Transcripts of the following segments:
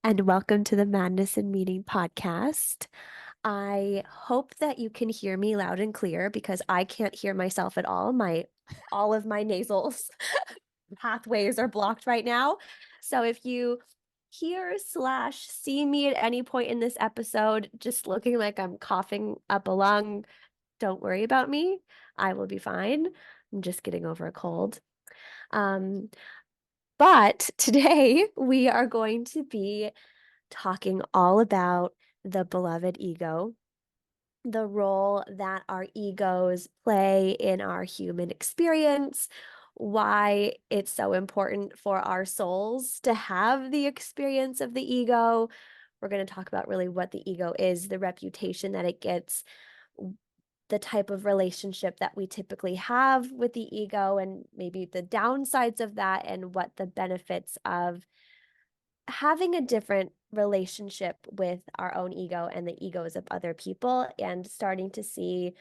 and welcome to the Madness and Meaning podcast. I hope that you can hear me loud and clear because I can't hear myself at all. All of my nasal pathways are blocked right now. So if you hear/see me at any point in this episode, just looking like I'm coughing up a lung, don't worry about me. I will be fine. I'm just getting over a cold. Um, but today we are going to be talking all about the beloved ego, the role that our egos play in our human experience, why it's so important for our souls to have the experience of the ego. We're going to talk about really what the ego is, the reputation that it gets, the type of relationship that we typically have with the ego, and maybe the downsides of that, and what the benefits of having a different relationship with our own ego and the egos of other people, and starting to see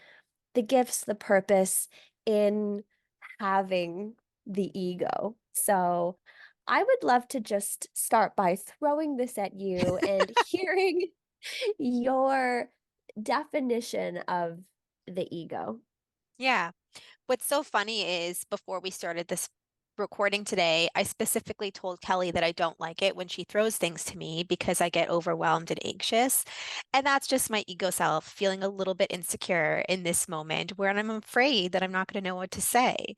the gifts, the purpose in having the ego. So, I would love to just start by throwing this at you and hearing your definition of the ego. Yeah. What's so funny is before we started this recording today, I specifically told Kelly that I don't like it when she throws things to me because I get overwhelmed and anxious. And that's just my ego self feeling a little bit insecure in this moment where I'm afraid that I'm not going to know what to say.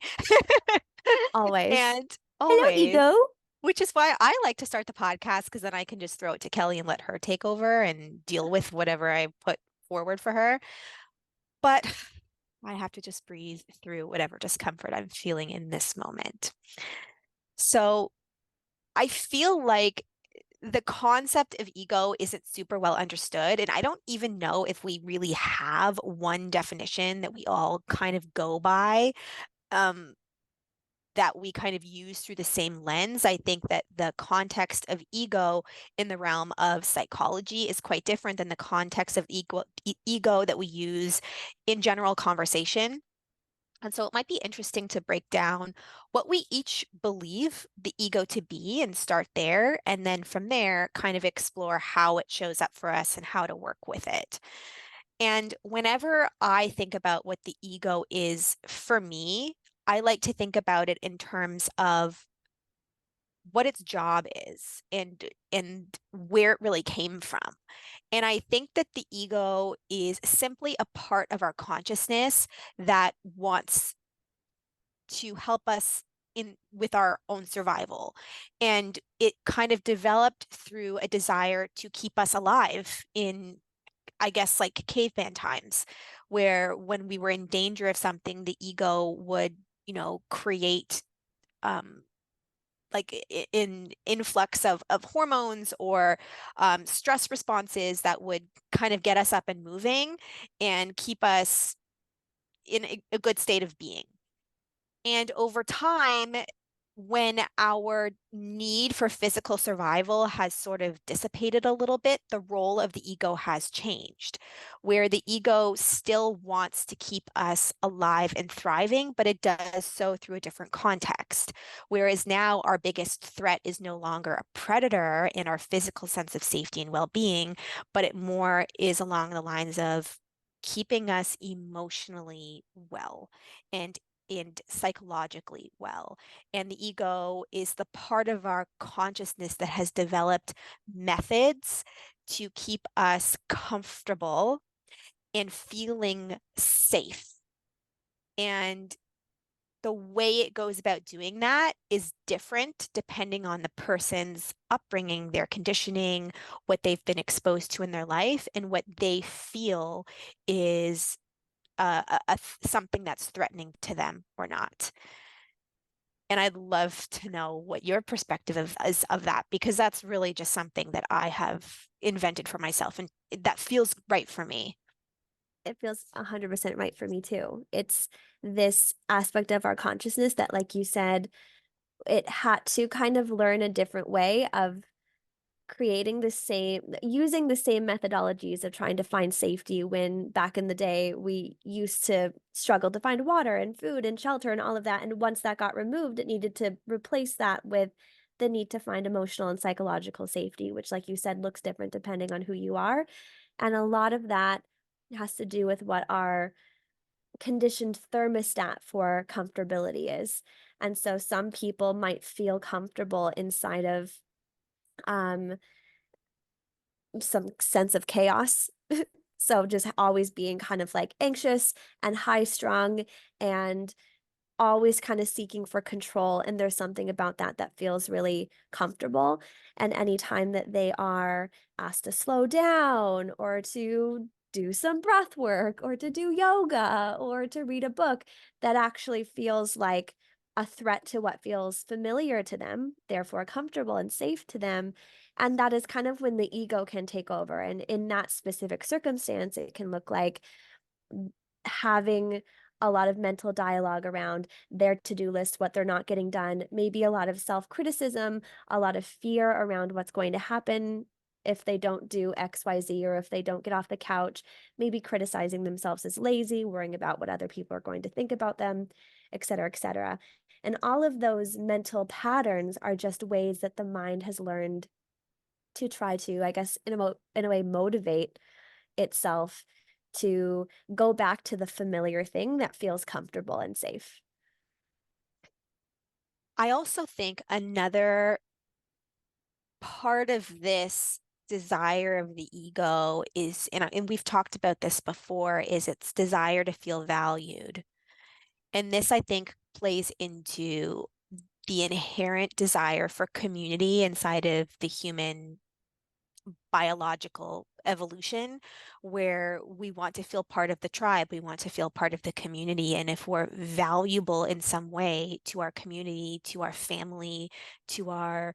Always. And Hello, always, ego. which is why I like to start the podcast because then I can just throw it to Kelly and let her take over and deal with whatever I put forward for her. But I have to just breathe through whatever discomfort I'm feeling in this moment. So I feel like the concept of ego isn't super well understood. And I don't even know if we really have one definition that we all kind of go by. Um, that we kind of use through the same lens. I think that the context of ego in the realm of psychology is quite different than the context of ego that we use in general conversation. And so it might be interesting to break down what we each believe the ego to be and start there. And then from there, kind of explore how it shows up for us and how to work with it. And whenever I think about what the ego is for me, I like to think about it in terms of what its job is and where it really came from. And I think that the ego is simply a part of our consciousness that wants to help us in with our own survival. And it kind of developed through a desire to keep us alive in, I guess, like caveman times, where when we were in danger of something, the ego would, create like in influx of hormones or stress responses that would kind of get us up and moving and keep us in a good state of being. And over time, when our need for physical survival has sort of dissipated a little bit, the role of the ego has changed, where the ego still wants to keep us alive and thriving, but it does so through a different context. Whereas now our biggest threat is no longer a predator in our physical sense of safety and well-being, but it more is along the lines of keeping us emotionally well and psychologically well. And the ego is the part of our consciousness that has developed methods to keep us comfortable and feeling safe. And the way it goes about doing that is different depending on the person's upbringing, their conditioning, what they've been exposed to in their life, and what they feel is something that's threatening to them or not. And I'd love to know what your perspective is of that, because that's really just something that I have invented for myself and that feels right for me. It feels 100% right for me too. It's this aspect of our consciousness that, like you said, it had to kind of learn a different way of using the same methodologies of trying to find safety, when back in the day we used to struggle to find water and food and shelter and all of that. And once that got removed, it needed to replace that with the need to find emotional and psychological safety, which, like you said, looks different depending on who you are. And a lot of that has to do with what our conditioned thermostat for comfortability is. And so some people might feel comfortable inside of um, some sense of chaos. So just always being kind of like anxious and high strung and always kind of seeking for control. And there's something about that that feels really comfortable. And anytime that they are asked to slow down or to do some breath work or to do yoga or to read a book, that actually feels like a threat to what feels familiar to them, therefore comfortable and safe to them. And that is kind of when the ego can take over. And in that specific circumstance, it can look like having a lot of mental dialogue around their to-do list, what they're not getting done, maybe a lot of self-criticism, a lot of fear around what's going to happen if they don't do XYZ or if they don't get off the couch, maybe criticizing themselves as lazy, worrying about what other people are going to think about them, et cetera, et cetera. And all of those mental patterns are just ways that the mind has learned to try to, I guess, in a way, motivate itself to go back to the familiar thing that feels comfortable and safe. I also think another part of this desire of the ego is, and we've talked about this before, is its desire to feel valued. And this, I think, plays into the inherent desire for community inside of the human biological evolution, where we want to feel part of the tribe, we want to feel part of the community. And if we're valuable in some way to our community, to our family, to our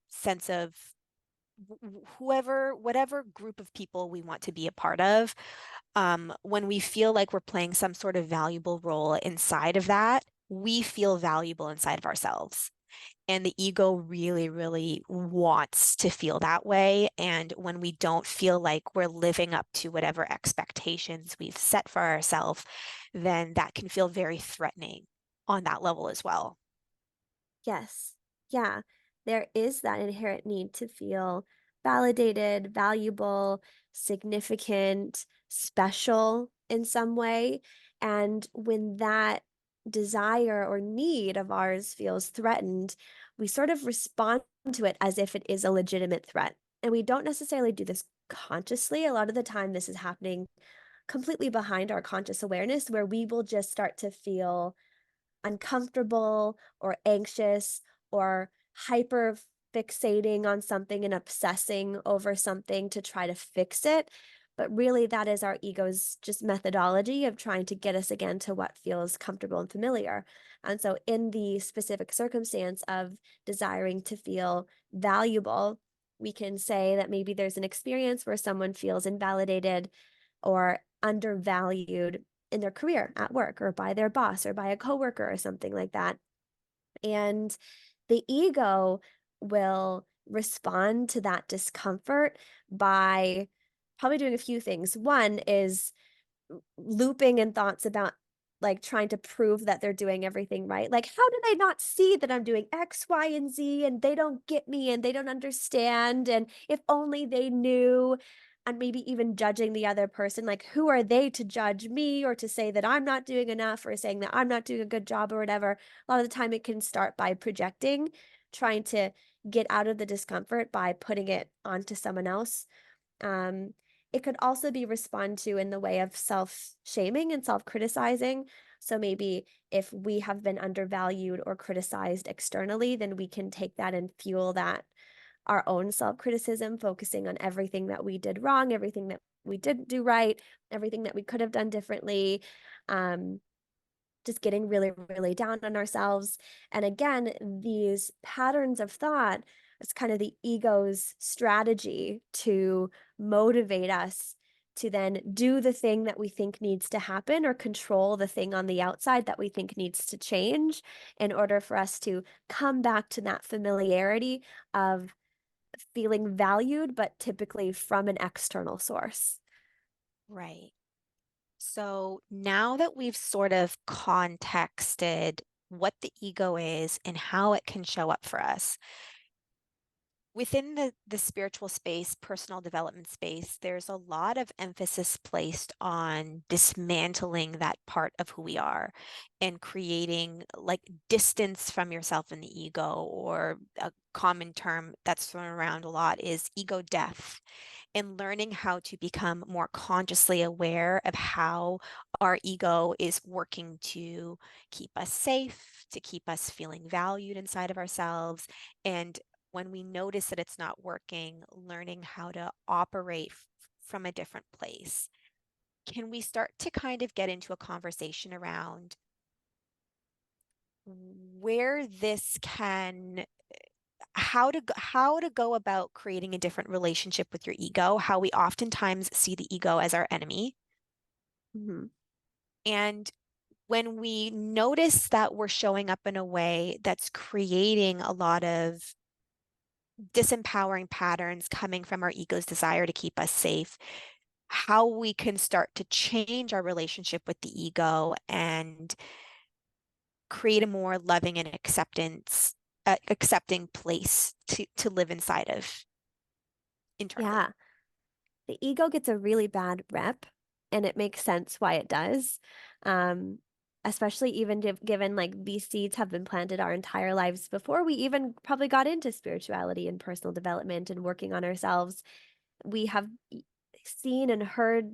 sense of whatever group of people we want to be a part of, when we feel like we're playing some sort of valuable role inside of that, we feel valuable inside of ourselves. And the ego really, really wants to feel that way. And when we don't feel like we're living up to whatever expectations we've set for ourselves, then that can feel very threatening on that level as well. Yes. Yeah. There is that inherent need to feel validated, valuable, significant, special in some way. And when that desire or need of ours feels threatened, we sort of respond to it as if it is a legitimate threat. And we don't necessarily do this consciously. A lot of the time, this is happening completely behind our conscious awareness, where we will just start to feel uncomfortable or anxious or hyper fixating on something and obsessing over something to try to fix it. But really, that is our ego's just methodology of trying to get us again to what feels comfortable and familiar. And so, in the specific circumstance of desiring to feel valuable, we can say that maybe there's an experience where someone feels invalidated or undervalued in their career at work or by their boss or by a coworker or something like that. And the ego will respond to that discomfort by probably doing a few things. One is looping in thoughts about like trying to prove that they're doing everything right. Like, how do they not see that I'm doing X, Y, and Z and they don't get me and they don't understand? And if only they knew, and maybe even judging the other person, like, who are they to judge me or to say that I'm not doing enough or saying that I'm not doing a good job or whatever? A lot of the time, it can start by projecting, trying to get out of the discomfort by putting it onto someone else. um, it could also be respond to in the way of self-shaming and self-criticizing. So maybe if we have been undervalued or criticized externally, then we can take that and fuel that our own self-criticism, focusing on everything that we did wrong, everything that we didn't do right, everything that we could have done differently. Um, just getting really, really down on ourselves. And again, these patterns of thought is kind of the ego's strategy to motivate us to then do the thing that we think needs to happen or control the thing on the outside that we think needs to change in order for us to come back to that familiarity of feeling valued, but typically from an external source. Right. So now that we've sort of contexted what the ego is and how it can show up for us. Within the spiritual space, personal development space, there's a lot of emphasis placed on dismantling that part of who we are and creating like distance from yourself and the ego, or a common term that's thrown around a lot is ego death, and learning how to become more consciously aware of how our ego is working to keep us safe, to keep us feeling valued inside of ourselves. And when we notice that it's not working, learning how to operate from a different place. Can we start to kind of get into a conversation around where this can, how to go about creating a different relationship with your ego, how we oftentimes see the ego as our enemy. Mhm. And when we notice that we're showing up in a way that's creating a lot of disempowering patterns coming from our ego's desire to keep us safe, how we can start to change our relationship with the ego and create a more loving and accepting place to live inside of internally. Yeah. The ego gets a really bad rep, and it makes sense why it does. Um, Especially even given like these seeds have been planted our entire lives before we even probably got into spirituality and personal development and working on ourselves. We have seen and heard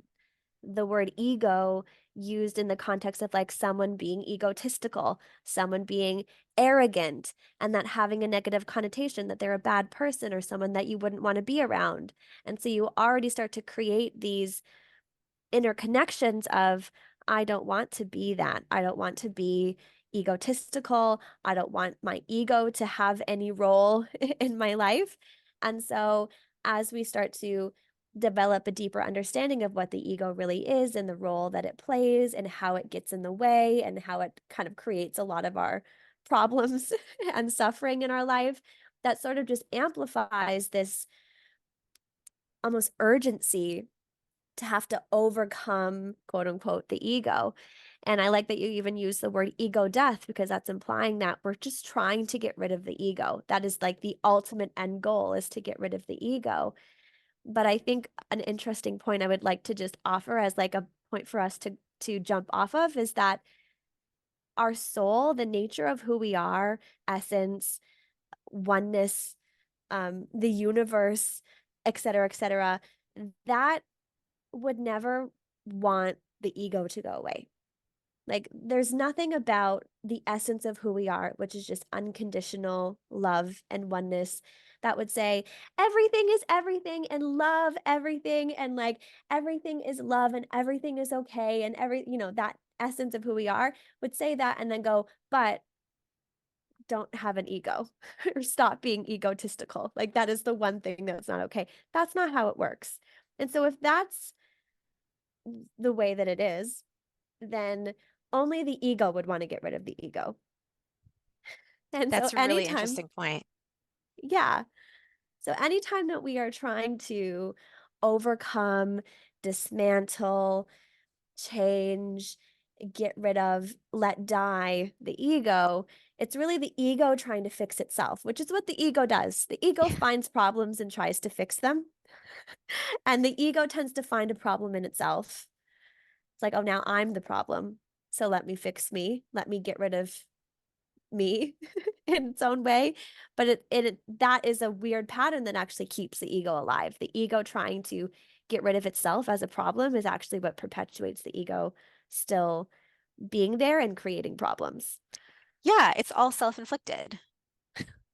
the word ego used in the context of like someone being egotistical, someone being arrogant, and that having a negative connotation that they're a bad person or someone that you wouldn't want to be around. And so you already start to create these interconnections of, I don't want to be that. I don't want to be egotistical. I don't want my ego to have any role in my life. And so as we start to develop a deeper understanding of what the ego really is and the role that it plays and how it gets in the way and how it kind of creates a lot of our problems and suffering in our life, that sort of just amplifies this almost urgency to have to overcome, quote unquote, the ego. And I like that you even use the word ego death, because that's implying that we're just trying to get rid of the ego. That is like the ultimate end goal, is to get rid of the ego. But I think an interesting point I would like to just offer as like a point for us to jump off of is that our soul, the nature of who we are, essence, oneness, the universe, et cetera, that would never want the ego to go away. Like, there's nothing about the essence of who we are, which is just unconditional love and oneness, that would say everything is everything and love everything. And like, everything is love and everything is okay. And that essence of who we are would say that and then go, but don't have an ego or stop being egotistical. Like, that is the one thing that's not okay. That's not how it works. And so, if that's the way that it is, then only the ego would want to get rid of the ego. And so That's a really anytime, interesting point. yeah. So anytime that we are trying to overcome, dismantle, change, get rid of, let die the ego, it's really the ego trying to fix itself, which is what the ego does. The ego finds problems and tries to fix them. And the ego tends to find a problem in itself. It's like, oh, now I'm the problem. So let me fix me. Let me get rid of me in its own way. But that is a weird pattern that actually keeps the ego alive. The ego trying to get rid of itself as a problem is actually what perpetuates the ego still being there and creating problems. Yeah, it's all self-inflicted.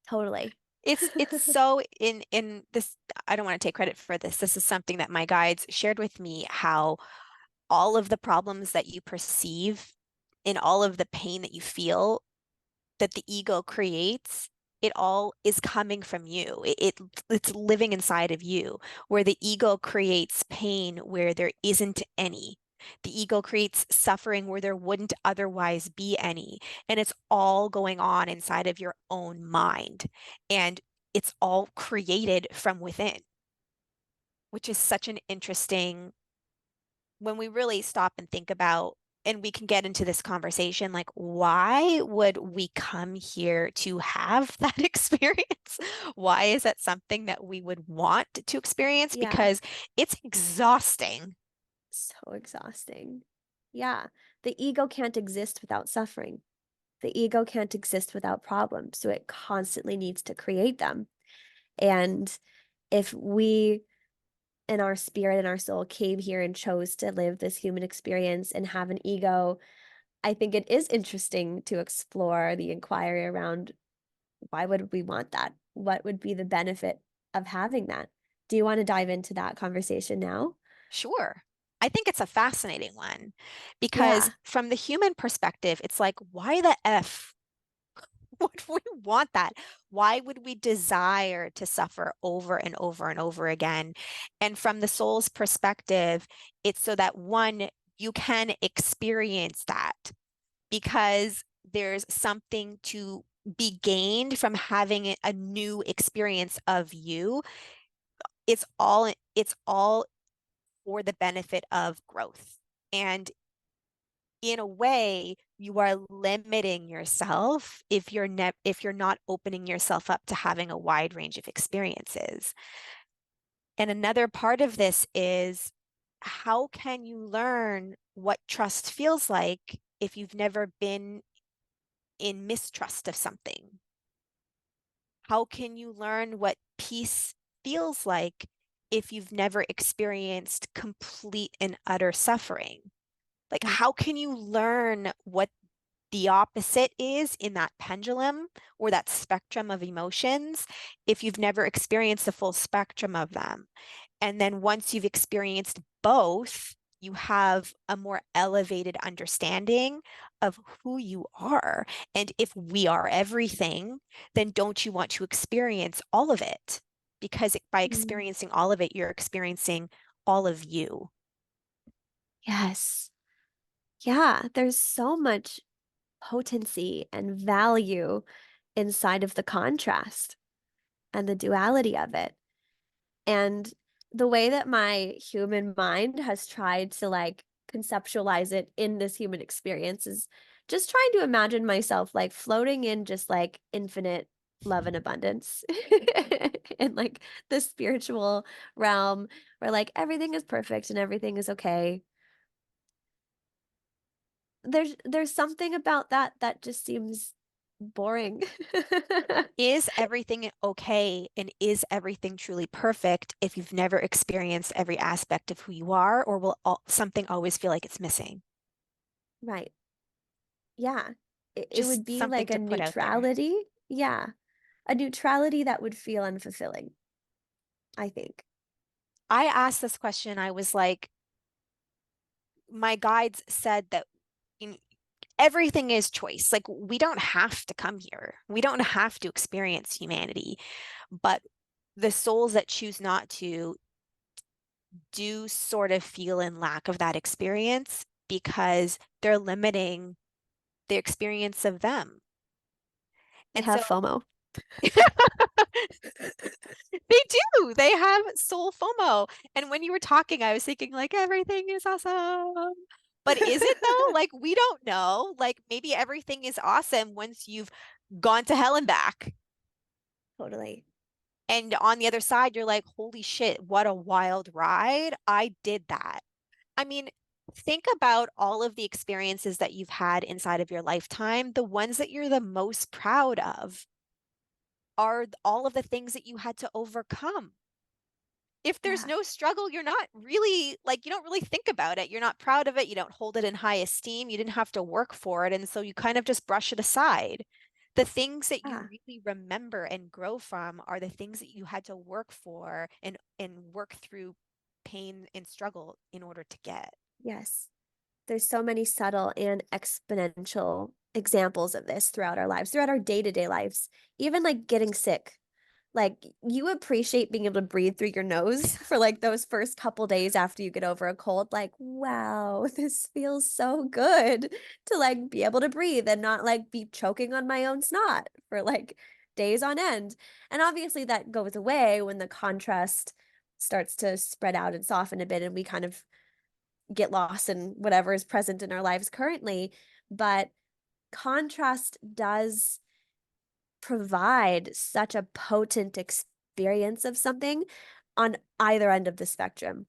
Totally. It's so in this, I don't want to take credit for this. This is something that my guides shared with me, how all of the problems that you perceive and all of the pain that you feel that the ego creates, it all is coming from you. It's living inside of you, where the ego creates pain where there isn't any. The ego creates suffering where there wouldn't otherwise be any. And it's all going on inside of your own mind. And it's all created from within, which is such an interesting, when we really stop and think about and we can get into this conversation, like, why would we come here to have that experience? Why is that something that we would want to experience? Yeah. Because it's exhausting. So exhausting. Yeah. The ego can't exist without suffering. The ego can't exist without problems. So it constantly needs to create them. And if we and our spirit and our soul came here and chose to live this human experience and have an ego, I think it is interesting to explore the inquiry around why would we want that? What would be the benefit of having that? Do you want to dive into that conversation now? Sure. I think it's a fascinating one because Yeah. from the human perspective, it's like, why the F would we want that? Why would we desire to suffer over and over and over again? And from the soul's perspective, it's so that one, you can experience that because there's something to be gained from having a new experience of you. It's all for the benefit of growth. And in a way, you are limiting yourself if you're not opening yourself up to having a wide range of experiences. And another part of this is how can you learn what trust feels like if you've never been in mistrust of something? How can you learn what peace feels like if you've never experienced complete and utter suffering? Like, Yeah. how can you learn what the opposite is in that pendulum or that spectrum of emotions if you've never experienced the full spectrum of them? And then once you've experienced both, you have a more elevated understanding of who you are. And if we are everything, then don't you want to experience all of it? Because by Mm. experiencing all of it, you're experiencing all of you. Yes. Yeah. There's so much potency and value inside of the contrast and the duality of it. And the way that my human mind has tried to like conceptualize it in this human experience is just trying to imagine myself like floating in just like infinite love and abundance in like the spiritual realm where like everything is perfect and everything is okay. There's something about that that just seems boring. Is everything okay and is everything truly perfect if you've never experienced every aspect of who you are, or will something always feel like it's missing? Right. Yeah. It Just would be something like a to put out there. neutrality. Yeah. A neutrality that would feel unfulfilling, I think. I asked this question, I was like, my guides said that in, everything is choice. Like, we don't have to come here, we don't have to experience humanity, but the souls that choose not to do sort of feel in lack of that experience because they're limiting the experience of them. They And so have FOMO. they do. They have soul FOMO. And when you were talking, I was thinking, like, everything is awesome. But is it though? Like, we don't know. Like, maybe everything is awesome once you've gone to hell and back. Totally. And on the other side, you're like, holy shit, what a wild ride. I did that. I mean, think about all of the experiences that you've had inside of your lifetime. The ones that you're the most proud of are all of the things that you had to overcome. If there's Yeah. no struggle, you're not really like, you don't really think about it. You're not proud of it. You don't hold it in high esteem. You didn't have to work for it. And so you kind of just brush it aside. The things that you Yeah. really remember and grow from are the things that you had to work for and work through pain and struggle in order to get. Yes. There's so many subtle and exponential examples of this throughout our lives, throughout our day-to-day lives, even like getting sick. Like you appreciate being able to breathe through your nose for like those first couple days after you get over a cold. Like, wow, this feels so good to like be able to breathe and not like be choking on my own snot for like days on end. And obviously that goes away when the contrast starts to spread out and soften a bit and we kind of get lost in whatever is present in our lives currently. But contrast does provide such a potent experience of something on either end of the spectrum.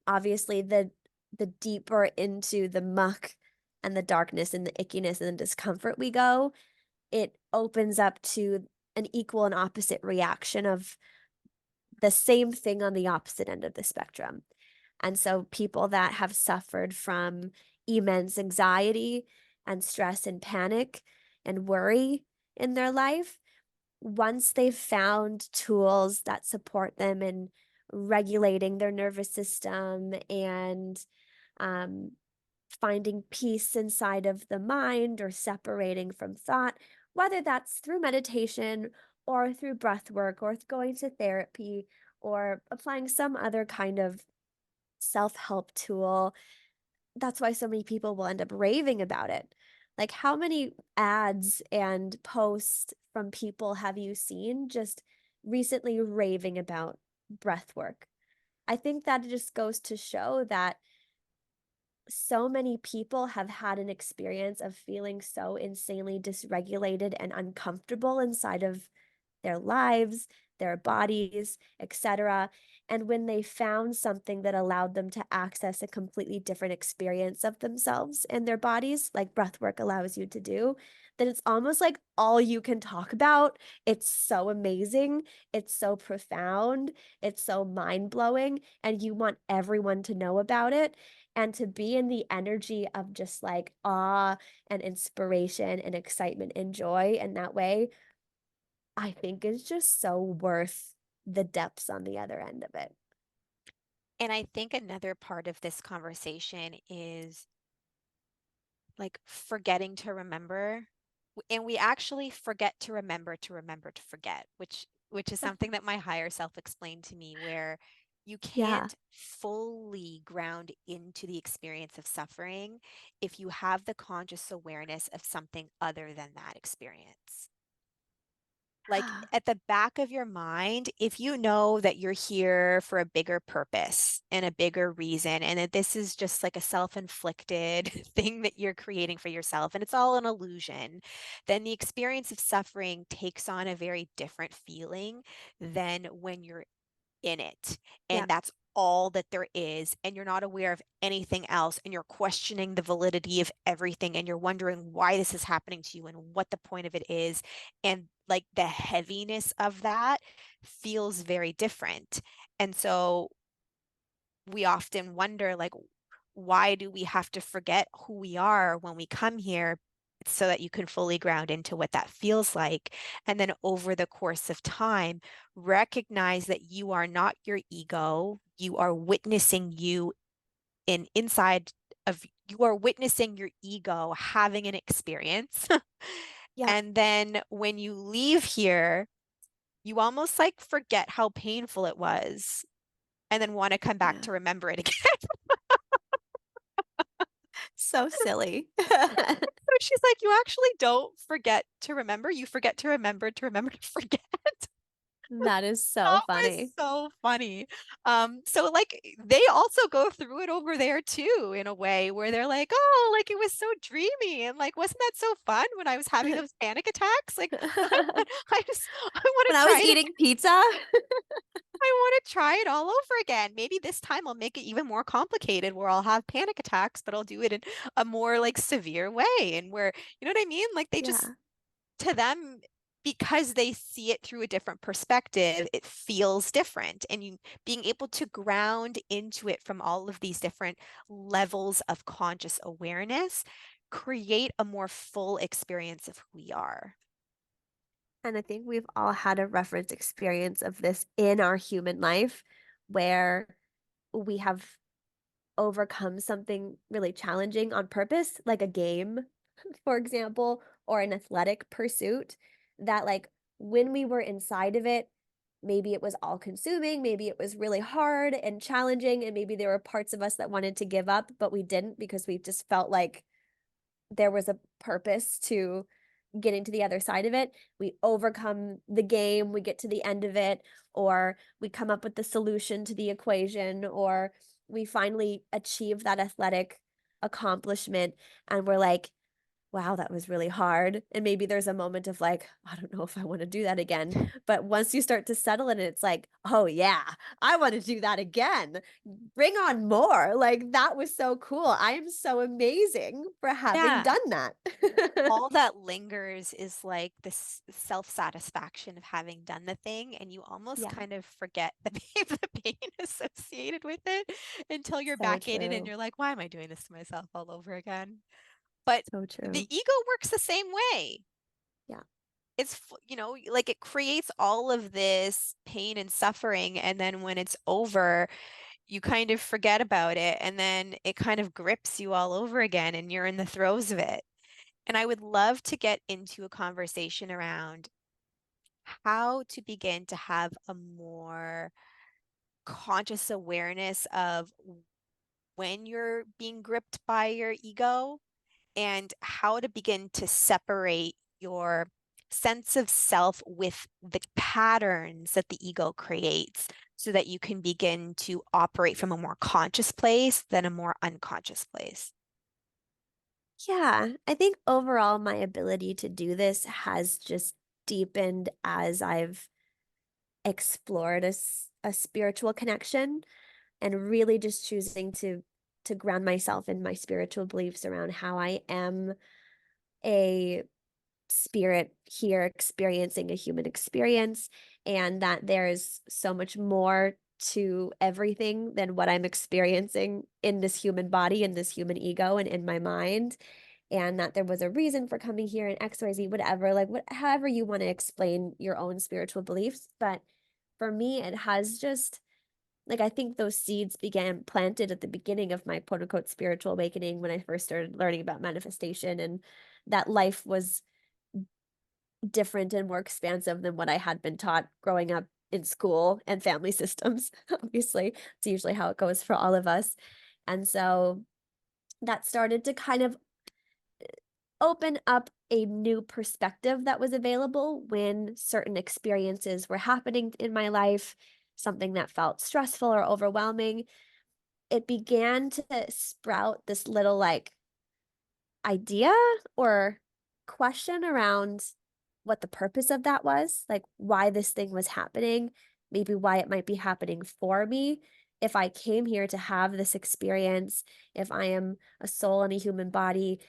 Obviously, the deeper into the muck and the darkness and the ickiness and the discomfort we go, it opens up to an equal and opposite reaction of the same thing on the opposite end of the spectrum. And so people that have suffered from immense anxiety and stress and panic and worry in their life, once they've found tools that support them in regulating their nervous system and um, finding peace inside of the mind or separating from thought, whether that's through meditation or through breath work or going to therapy or applying some other kind of self-help tool. That's why so many people will end up raving about it. Like, how many ads and posts from people have you seen just recently raving about breath work? I think that it just goes to show that so many people have had an experience of feeling so insanely dysregulated and uncomfortable inside of their lives, their bodies, etc. And when they found something that allowed them to access a completely different experience of themselves and their bodies, like breathwork allows you to do, then it's almost like all you can talk about. It's so amazing. It's so profound. It's so mind blowing. And you want everyone to know about it and to be in the energy of just like awe and inspiration and excitement and joy in that way, I think is just so worth the depths on the other end of it. And I think another part of this conversation is like forgetting to remember. And we actually forget to remember to forget, which is something that my higher self explained to me, where you Yeah. can't fully ground into the experience of suffering if you have the conscious awareness of something other than that experience. Like at the back of your mind, if you know that you're here for a bigger purpose and a bigger reason, and that this is just like a self-inflicted thing that you're creating for yourself, and it's all an illusion, then the experience of suffering takes on a very different feeling than when you're in it. Yeah. And that's all that there is. And you're not aware of anything else. And you're questioning the validity of everything. And you're wondering why this is happening to you and what the point of it is. And like the heaviness of that feels very different. And so we often wonder, like, why do we have to forget who we are when we come here so that you can fully ground into what that feels like? And then over the course of time, recognize that you are not your ego. You are witnessing you in inside of you are witnessing your ego having an experience. Yeah. And then when you leave here, you almost like forget how painful it was and then want to come back Yeah. to remember it again. So silly. So she's like, you actually don't forget to remember. You forget to remember to forget. That is so That was funny. so funny. So like they also go through it over there too, in a way where they're like, oh, like it was so dreamy and like, wasn't that so fun when I was having those panic attacks? Like, I want When to I try was it. eating pizza. I want to try it all over again. Maybe this time I'll make it even more complicated where I'll have panic attacks, but I'll do it in a more like severe way and where, you know what I mean? Like they just Yeah. to them because they see it through a different perspective, it feels different. And you being able to ground into it from all of these different levels of conscious awareness create a more full experience of who we are. And I think we've all had a reference experience of this in our human life where we have overcome something really challenging on purpose, like a game, for example, or an athletic pursuit, that like when we were inside of it, maybe it was all consuming, maybe it was really hard and challenging, and maybe there were parts of us that wanted to give up, but we didn't because we just felt like there was a purpose to getting to the other side of it. We overcome the game, we get to the end of it, or we come up with the solution to the equation, or we finally achieve that athletic accomplishment and we're like, wow, that was really hard. And maybe there's a moment of like, I don't know if I want to do that again. But once you start to settle in it, it's like, oh yeah, I want to do that again. Bring on more. Like that was so cool. I am so amazing for having Yeah. done that. All that lingers is like this self-satisfaction of having done the thing, and you almost Yeah, kind of forget the pain associated with it until you're so back in it and true. you're like, why am I doing this to myself all over again? But So the true. ego works the same way. Yeah. Like it creates all of this pain and suffering, and then when it's over, you kind of forget about it, and then it kind of grips you all over again, and you're in the throes of it. And I would love to get into a conversation around how to begin to have a more conscious awareness of when you're being gripped by your ego, and how to begin to separate your sense of self with the patterns that the ego creates so that you can begin to operate from a more conscious place than a more unconscious place. Yeah, I think overall my ability to do this has just deepened as I've explored a spiritual connection and really just choosing to ground myself in my spiritual beliefs around how I am a spirit here experiencing a human experience and that there's so much more to everything than what I'm experiencing in this human body and this human ego and in my mind and that there was a reason for coming here and XYZ whatever like what however you want to explain your own spiritual beliefs but for me it has just like I think those seeds began planted at the beginning of my quote unquote spiritual awakening when I first started learning about manifestation and that life was different and more expansive than what I had been taught growing up in school and family systems. Obviously, it's usually how it goes for all of us. And so that started to kind of open up a new perspective that was available when certain experiences were happening in my life, something that felt stressful or overwhelming. It began to sprout this little like idea or question around what the purpose of that was, like why this thing was happening, maybe why it might be happening for me. If I came here to have this experience, if I am a soul in a human body,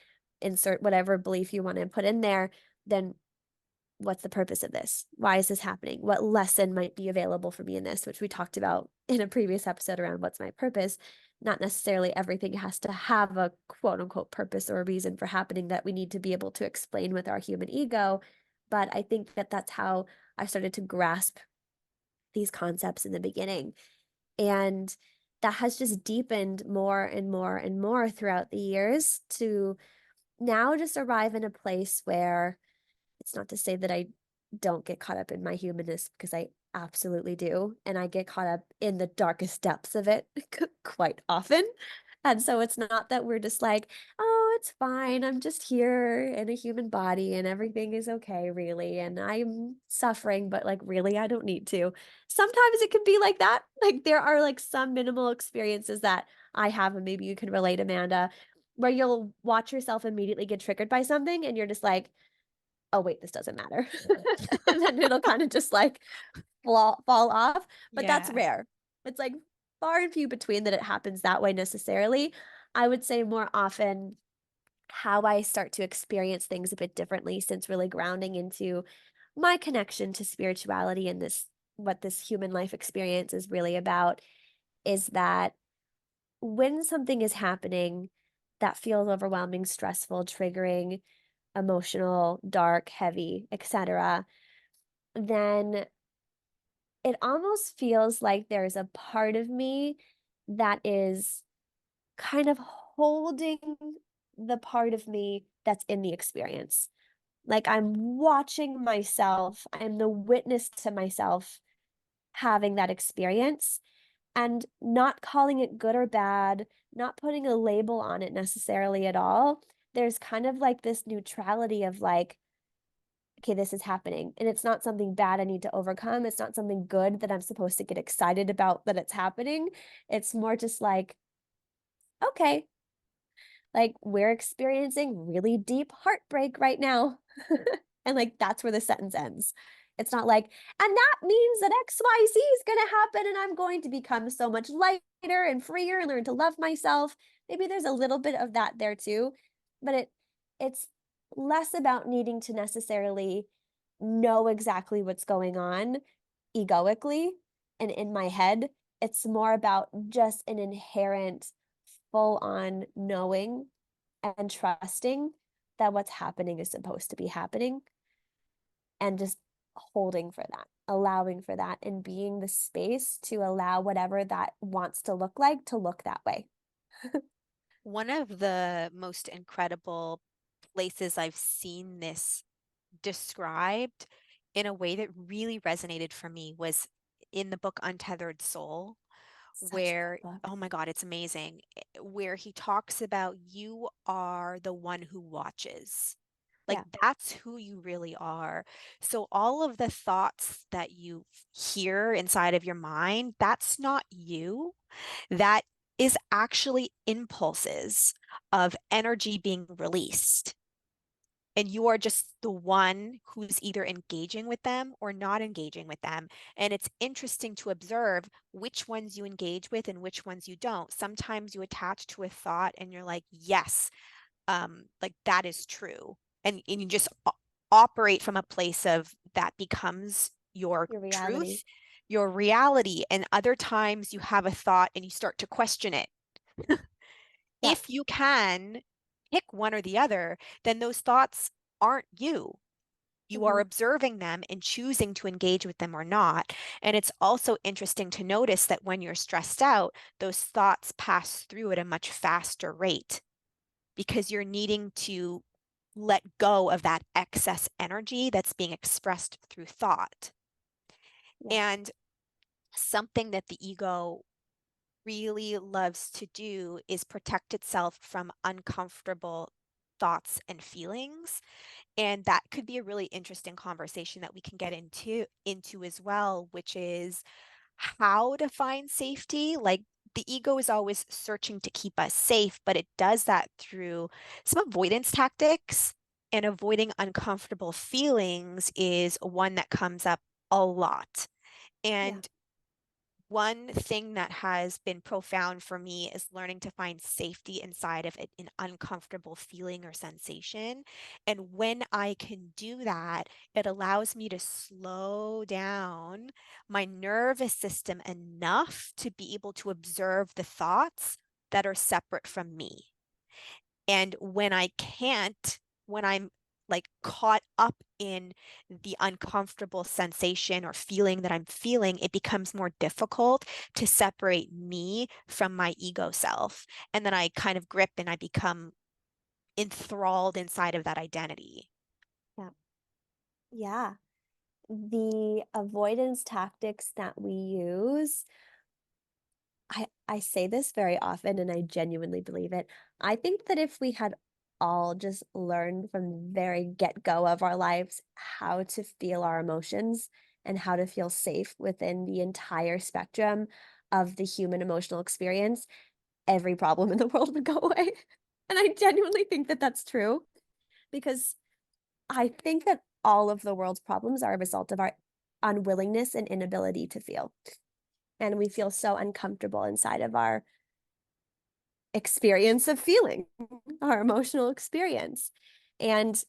insert whatever belief you want to put in there, then what's the purpose of this? Why is this happening? What lesson might be available for me in this, which we talked about in a previous episode around what's my purpose. Not necessarily everything has to have a quote unquote purpose or a reason for happening that we need to be able to explain with our human ego. But I think that that's how I started to grasp these concepts in the beginning. And that has just deepened more and more and more throughout the years to now just arrive in a place where it's not to say that I don't get caught up in my humanness because I absolutely do. And I get caught up in the darkest depths of it quite often. And so it's not that we're just like, oh, it's fine. I'm just here in a human body and everything is okay, really. And I'm suffering, but like, really, I don't need to. Sometimes it can be like that. Like, there are like some minimal experiences that I have, and maybe you can relate, Amanda, where you'll watch yourself immediately get triggered by something and you're just like, oh wait, this doesn't matter. And then it'll kind of just like fall off. But that's Yeah. rare. It's like far and few between that it happens that way necessarily. I would say more often how I start to experience things a bit differently since really grounding into my connection to spirituality and this what this human life experience is really about is that when something is happening that feels overwhelming, stressful, triggering, emotional, dark, heavy, etc., then it almost feels like there's a part of me that is kind of holding the part of me that's in the experience. Like I'm watching myself, I'm the witness to myself having that experience and not calling it good or bad, not putting a label on it necessarily at all. There's kind of like this neutrality of like, okay, this is happening. And it's not something bad I need to overcome. It's not something good that I'm supposed to get excited about that it's happening. It's more just like, okay, like we're experiencing really deep heartbreak right now. And like that's where the sentence ends. It's not like, and that means that XYZ is going to happen and I'm going to become so much lighter and freer and learn to love myself. Maybe there's a little bit of that there too, but it's less about needing to necessarily know exactly what's going on egoically and in my head. It's more about just an inherent full on knowing and trusting that what's happening is supposed to be happening and just holding for that, allowing for that, and being the space to allow whatever that wants to look that way. One of the most incredible places I've seen this described in a way that really resonated for me was in the book Untethered Soul, Such a where, good book. oh my God, it's amazing, where he talks about you are the one who watches. Like Yeah. that's who you really are. So all of the thoughts that you hear inside of your mind, that's not you. That is actually impulses of energy being released. And you are just the one who's either engaging with them or not engaging with them. And it's interesting to observe which ones you engage with and which ones you don't. Sometimes you attach to a thought and you're like, yes, like that is true. And you just operate from a place of that becomes your Your reality. truth, your reality. And other times you have a thought and you start to question it. Yeah. If you can pick one or the other, then those thoughts aren't you. You are Hmm. observing them and choosing to engage with them or not. And it's also interesting to notice that when you're stressed out, those thoughts pass through at a much faster rate because you're needing to let go of that excess energy that's being expressed through thought. Yeah. And something that the ego really loves to do is protect itself from uncomfortable thoughts and feelings. And that could be a really interesting conversation that we can get into as well, which is how to find safety. Like the ego is always searching to keep us safe, but it does that through some avoidance tactics. And avoiding uncomfortable feelings is one that comes up a lot. Yeah. And one thing that has been profound for me is learning to find safety inside of an uncomfortable feeling or sensation. And when I can do that, it allows me to slow down my nervous system enough to be able to observe the thoughts that are separate from me. And when I can't, when I'm like caught up in the uncomfortable sensation or feeling that I'm feeling, it becomes more difficult to separate me from my ego self. And then I kind of grip and I become enthralled inside of that identity. Yeah. Yeah. The avoidance tactics that we use, I say this very often and I genuinely believe it. I think that if we had all just learned from the very get-go of our lives how to feel our emotions and how to feel safe within the entire spectrum of the human emotional experience, every problem in the world would go away. And I genuinely think that that's true because I think that all of the world's problems are a result of our unwillingness and inability to feel. And we feel so uncomfortable inside of our experience of feeling, our emotional experience. And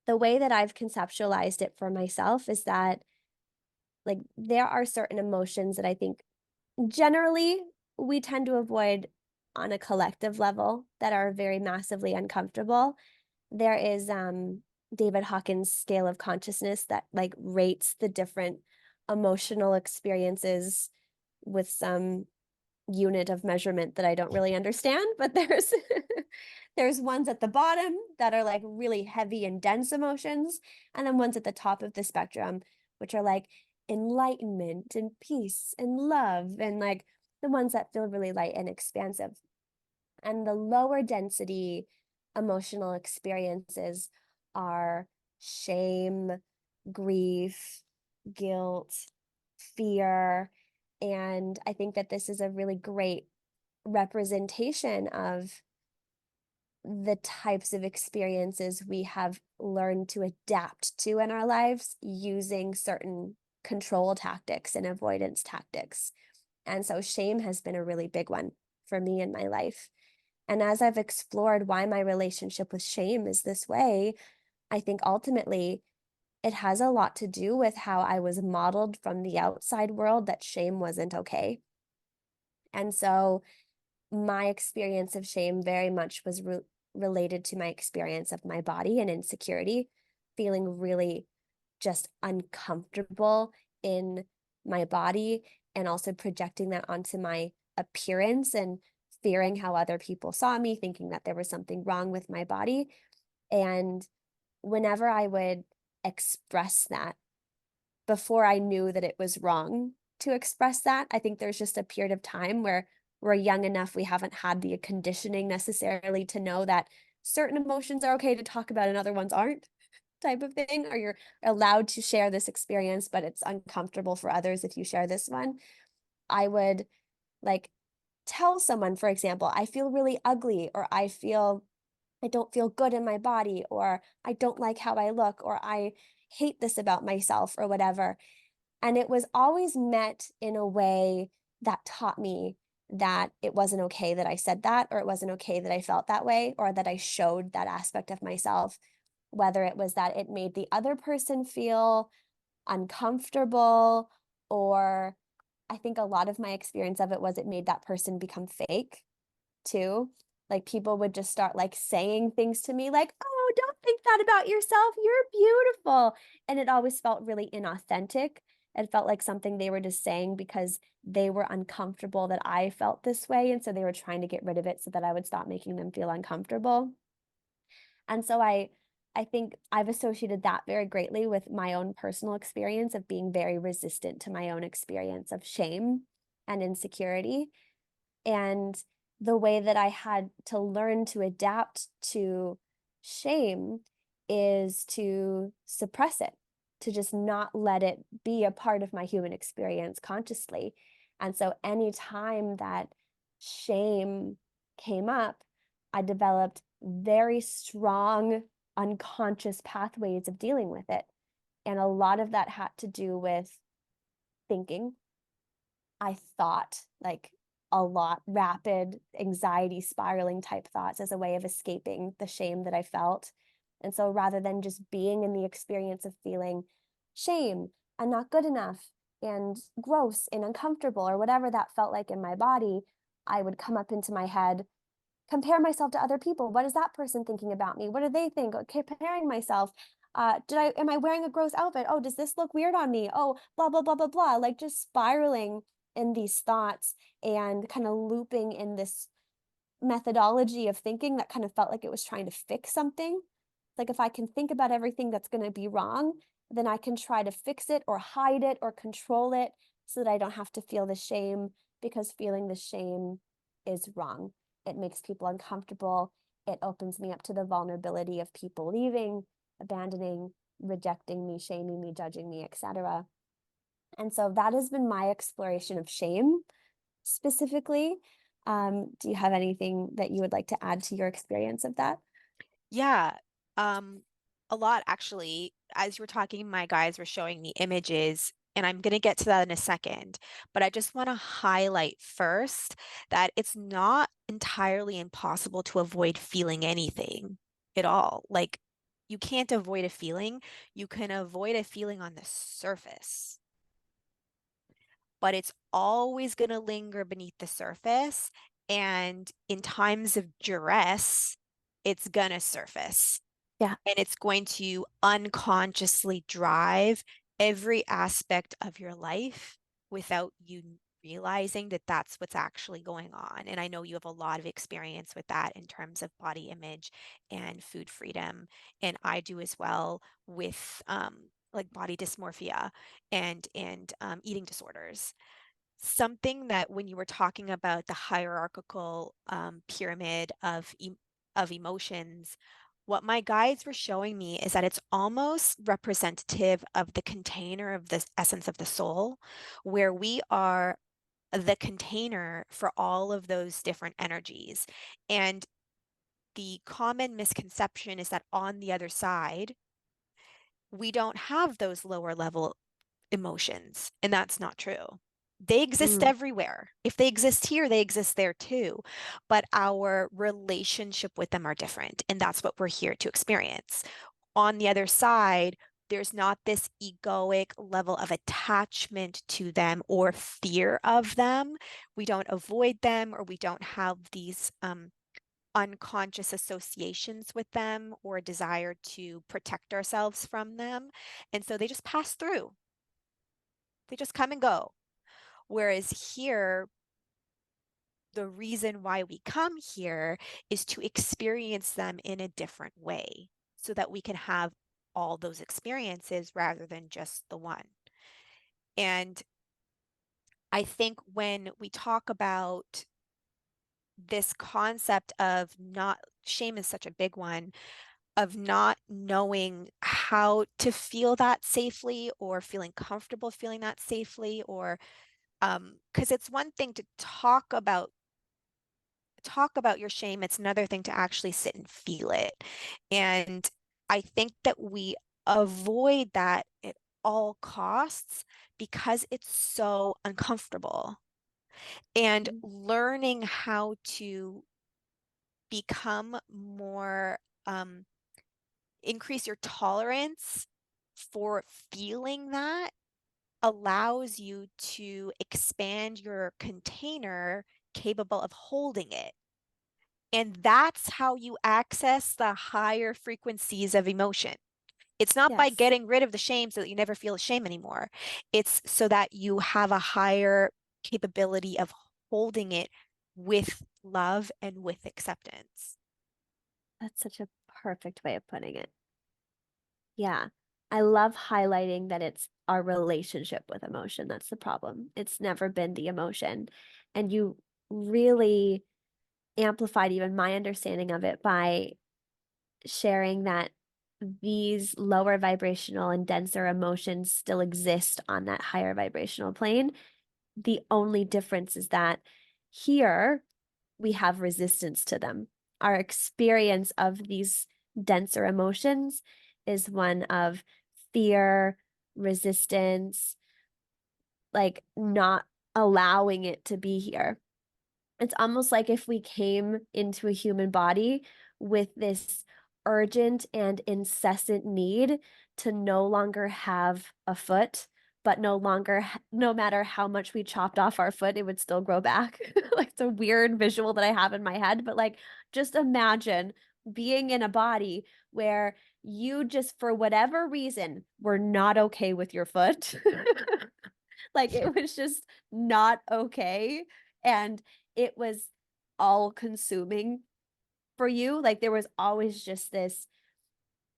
the way that I've conceptualized it for myself is that, like, there are certain emotions that I think generally we tend to avoid on a collective level that are very massively uncomfortable. There is David Hawkins' scale of consciousness that like rates the different emotional experiences with some unit of measurement that I don't really understand, but there's there's ones at the bottom that are like really heavy and dense emotions, and then ones at the top of the spectrum, which are like enlightenment and peace and love, and like the ones that feel really light and expansive. And the lower density emotional experiences are shame, grief, guilt, fear. And I think that this is a really great representation of the types of experiences we have learned to adapt to in our lives using certain control tactics and avoidance tactics. And so shame has been a really big one for me in my life. And as I've explored why my relationship with shame is this way, I think ultimately it has a lot to do with how I was modeled from the outside world that shame wasn't okay. And so my experience of shame very much was related to my experience of my body and insecurity, feeling really just uncomfortable in my body and also projecting that onto my appearance and fearing how other people saw me, thinking that there was something wrong with my body. And whenever I would express that, before I knew that it was wrong to express that, I think there's just a period of time where we're young enough, we haven't had the conditioning necessarily to know that certain emotions are okay to talk about and other ones aren't, type of thing, or you're allowed to share this experience, but it's uncomfortable for others if you share this one. I would like tell someone, for example, I feel really ugly, or I don't feel good in my body, or I don't like how I look, or I hate this about myself, or whatever. And it was always met in a way that taught me that it wasn't okay that I said that, or it wasn't okay that I felt that way, or that I showed that aspect of myself, whether it was that it made the other person feel uncomfortable, or I think a lot of my experience of it was it made that person become fake too. Like people would just start like saying things to me like, "Oh, don't think that about yourself. You're beautiful." And it always felt really inauthentic. It felt like something they were just saying because they were uncomfortable that I felt this way. And so they were trying to get rid of it so that I would stop making them feel uncomfortable. And so I think I've associated that very greatly with my own personal experience of being very resistant to my own experience of shame and insecurity. And the way that I had to learn to adapt to shame is to suppress it, to just not let it be a part of my human experience consciously. And so anytime that shame came up, I developed very strong unconscious pathways of dealing with it. And a lot of that had to do with thinking. I thought like a lot, rapid anxiety spiraling type thoughts as a way of escaping the shame that I felt. And so rather than just being in the experience of feeling shame and not good enough and gross and uncomfortable or whatever that felt like in my body, I would come up into my head, compare myself to other people. What is that person thinking about me? What do they think? Okay, comparing myself. Am I wearing a gross outfit? Oh, does this look weird on me? Oh, blah, blah, blah, blah, blah. Like just spiraling in these thoughts and kind of looping in this methodology of thinking that kind of felt like it was trying to fix something. Like if I can think about everything that's going to be wrong, then I can try to fix it or hide it or control it so that I don't have to feel the shame, because feeling the shame is wrong. It makes people uncomfortable. It opens me up to the vulnerability of people leaving, abandoning, rejecting me, shaming me, judging me, etc. And so that has been my exploration of shame specifically. Do you have anything that you would like to add to your experience of that? Yeah, um, a lot actually. As you were talking, my guys were showing me images, and I'm going to get to that in a second. But I just want to highlight first that it's not entirely impossible to avoid feeling anything at all. Like, you can't avoid a feeling. You can avoid a feeling on the surface, but it's always going to linger beneath the surface. And in times of duress, it's going to surface, Yeah. and it's going to unconsciously drive every aspect of your life without you realizing that that's what's actually going on. And I know you have a lot of experience with that in terms of body image and food freedom. And I do as well with like body dysmorphia and eating disorders. Something that when you were talking about the hierarchical pyramid of emotions, What my guides were showing me is that it's almost representative of the container of the essence of the soul, where we are the container for all of those different energies. And the common misconception is that on the other side, we don't have those lower level emotions. And that's not true. They exist Mm, everywhere. If they exist here, they exist there too. But our relationship with them are different. And that's what we're here to experience. On the other side, there's not this egoic level of attachment to them or fear of them. We don't avoid them, or we don't have these unconscious associations with them or a desire to protect ourselves from them. And so they just pass through, they just come and go. Whereas here, the reason why we come here is to experience them in a different way so that we can have all those experiences rather than just the one. And I think when we talk about this concept of not, shame is such a big one, of not knowing how to feel that safely or feeling comfortable feeling that safely, or because it's one thing to talk about your shame, it's another thing to actually sit and feel it. And I think that we avoid that at all costs because it's so uncomfortable. And mm, learning how to become more, increase your tolerance for feeling that allows you to expand your container capable of holding it. And that's how you access the higher frequencies of emotion. It's not by yes, getting rid of the shame so that you never feel shame anymore. It's so that you have a higher capability of holding it with love and with acceptance. that's such a perfect way of putting it. Yeah. I love highlighting that it's our relationship with emotion that's the problem. It's never been the emotion. And you really amplified even my understanding of it by sharing that these lower vibrational and denser emotions still exist on that higher vibrational plane. The only difference is that here we have resistance to them. Our experience of these denser emotions is one of fear, resistance, like not allowing it to be here. It's almost like if we came into a human body with this urgent and incessant need to no longer have a foot, but no matter how much we chopped off our foot, it would still grow back. Like it's a weird visual that I have in my head, but like just imagine being in a body where you just, for whatever reason, were not okay with your foot. Like it was just not okay. And it was all consuming for you. Like there was always just this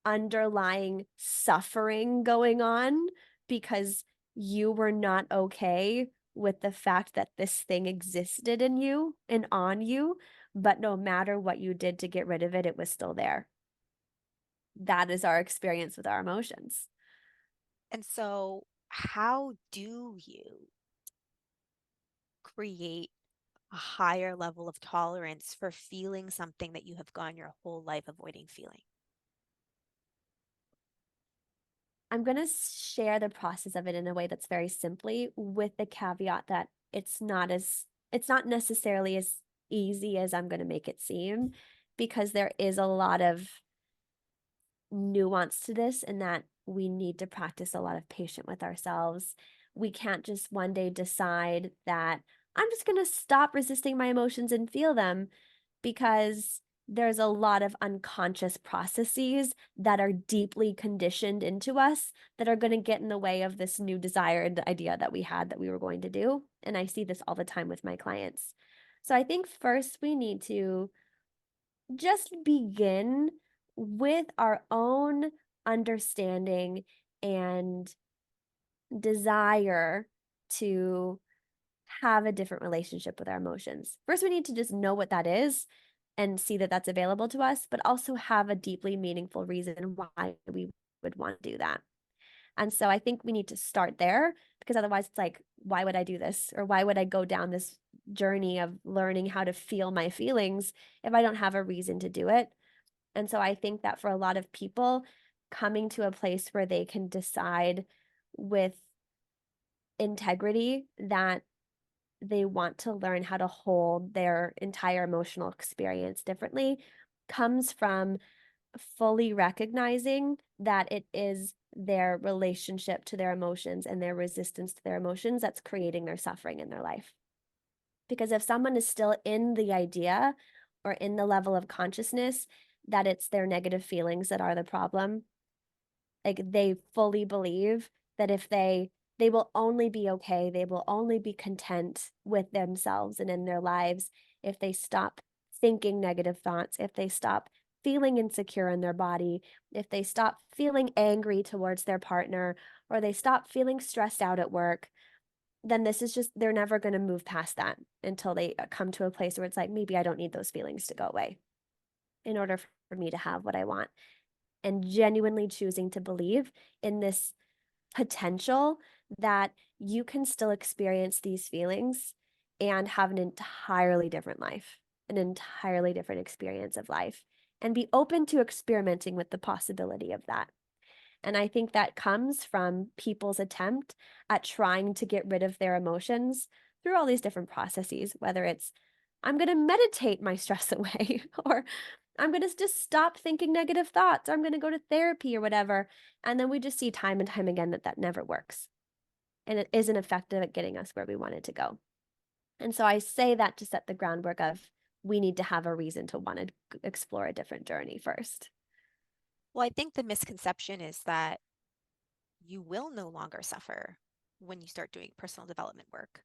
underlying suffering going on because you were not okay with the fact that this thing existed in you and on you. But no matter what you did to get rid of it, it was still there. That is our experience with our emotions. And so, how do you create a higher level of tolerance for feeling something that you have gone your whole life avoiding feeling? I'm going to share the process of it in a way that's very simply, with the caveat that it's not necessarily as easy as I'm going to make it seem, because there is a lot of nuance to this, and that we need to practice a lot of patience with ourselves. We can't just one day decide that I'm just going to stop resisting my emotions and feel them, because there's a lot of unconscious processes that are deeply conditioned into us that are going to get in the way of this new desired idea that we had that we were going to do. And I see this all the time with my clients. So I think first we need to just begin with our own understanding and desire to have a different relationship with our emotions. First, we need to just know what that is. and see that that's available to us, but also have a deeply meaningful reason why we would want to do that. And so I think we need to start there, because otherwise it's like, why would I do this? Or why would I go down this journey of learning how to feel my feelings if I don't have a reason to do it? And so I think that for a lot of people, coming to a place where they can decide with integrity that they want to learn how to hold their entire emotional experience differently comes from fully recognizing that it is their relationship to their emotions and their resistance to their emotions that's creating their suffering in their life. Because if someone is still in the idea or in the level of consciousness that it's their negative feelings that are the problem, like they fully believe that if they will only be okay, they will only be content with themselves and in their lives if they stop thinking negative thoughts, if they stop feeling insecure in their body, if they stop feeling angry towards their partner, or they stop feeling stressed out at work, then this is just, they're never going to move past that until they come to a place where it's like, maybe I don't need those feelings to go away in order for me to have what I want. And genuinely choosing to believe in this potential that you can still experience these feelings and have an entirely different life, an entirely different experience of life, and be open to experimenting with the possibility of that. And I think that comes from people's attempt at trying to get rid of their emotions through all these different processes, whether it's, I'm going to meditate my stress away, or I'm going to just stop thinking negative thoughts, or I'm going to go to therapy or whatever. And then we just see time and time again that that never works. And it isn't effective at getting us where we wanted to go. And so I say that to set the groundwork of, we need to have a reason to want to explore a different journey first. Well, I think the misconception is that you will no longer suffer when you start doing personal development work,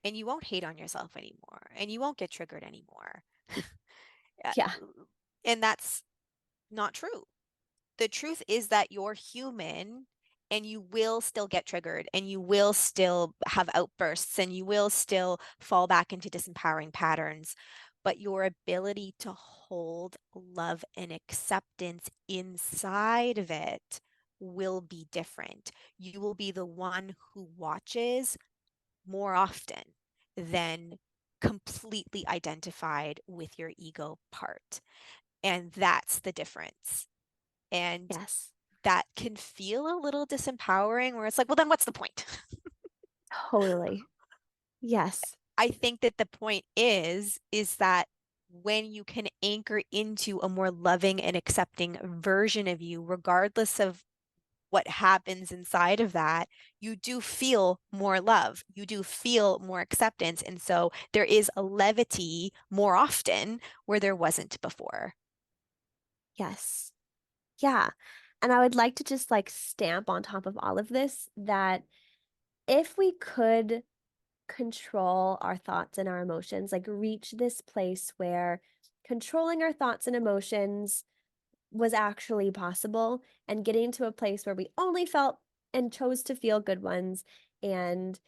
and you won't hate on yourself anymore, and you won't get triggered anymore. Uh, Yeah. And that's not true. The truth is that you're human, and you will still get triggered, and you will still have outbursts, and you will still fall back into disempowering patterns. But your ability to hold love and acceptance inside of it will be different. You will be the one who watches more often than completely identified with your ego part. And that's the difference. And Yes. that can feel a little disempowering, where it's like, well, then what's the point? Totally. Yes. I think that the point is that when you can anchor into a more loving and accepting version of you, regardless of what happens inside of that, you do feel more love. You do feel more acceptance. And so there is a levity more often where there wasn't before. Yes. Yeah. And I would like to just like stamp on top of all of this that if we could control our thoughts and our emotions, like reach this place where controlling our thoughts and emotions was actually possible, and getting to a place where we only felt and chose to feel good ones and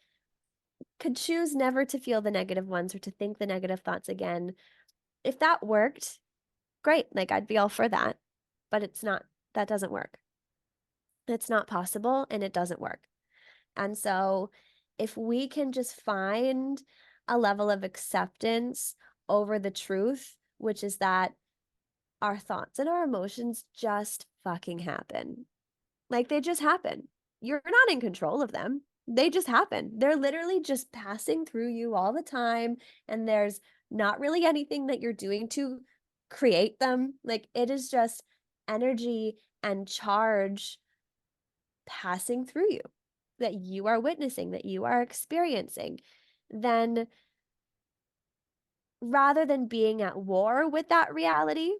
could choose never to feel the negative ones or to think the negative thoughts again. If that worked, great. Like I'd be all for that. But it's not, that doesn't work. It's not possible and it doesn't work. And so if we can just find a level of acceptance over the truth, which is that our thoughts and our emotions just fucking happen. Like they just happen. You're not in control of them. They just happen. They're literally just passing through you all the time. And there's not really anything that you're doing to create them. Like it is just energy and charge passing through you that you are witnessing, that you are experiencing. Then rather than being at war with that reality,